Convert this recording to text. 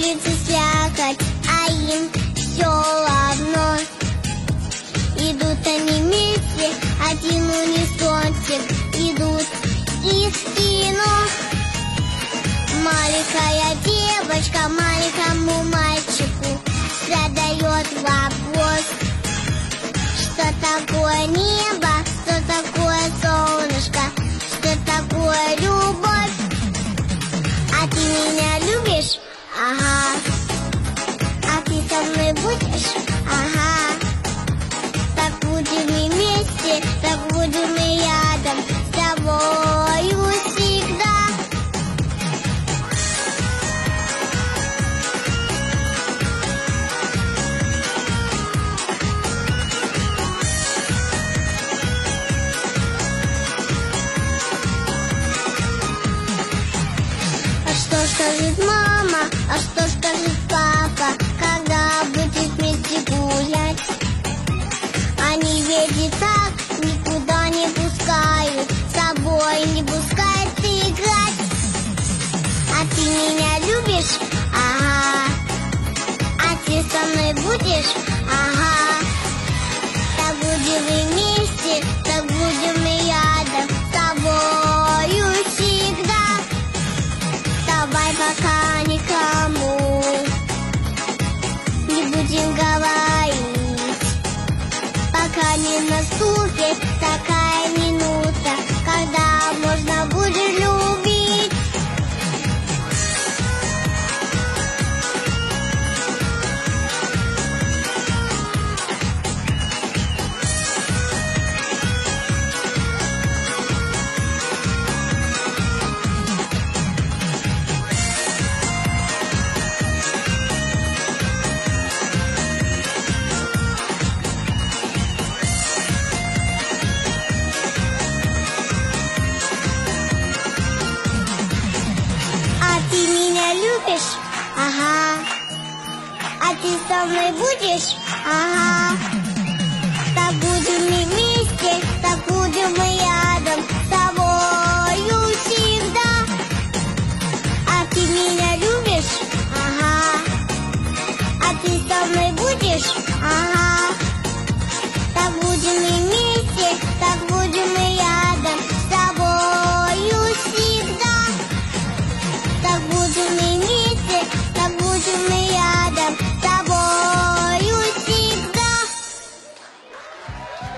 улице слякоть, а им все равно. Идут они вместе, один унисончик, идут из кино. Маленькая девочка маленькому мальчику задает вопрос: что такое небо, что такое солнышко, что такое любовь? А ты меня любишь? Ага. А ты со мной будешь? Ага. Так будем и вместе, так будем и рядом с тобою всегда. А что скажет мама, а что скажет папа, когда будем вместе гулять? Они ведь и так никуда не пускают, с собой не пускают играть. А ты меня любишь? Ага. А ты со мной будешь? Ага. Так будем и вместе, так будем и рядом с тобою всегда. Давай пока никому не будем говорить, пока не наступит такая минута, когда можно будет любить. А ты меня любишь? Ага. А ты со мной будешь? Ага. Так будем и вместе, так будем и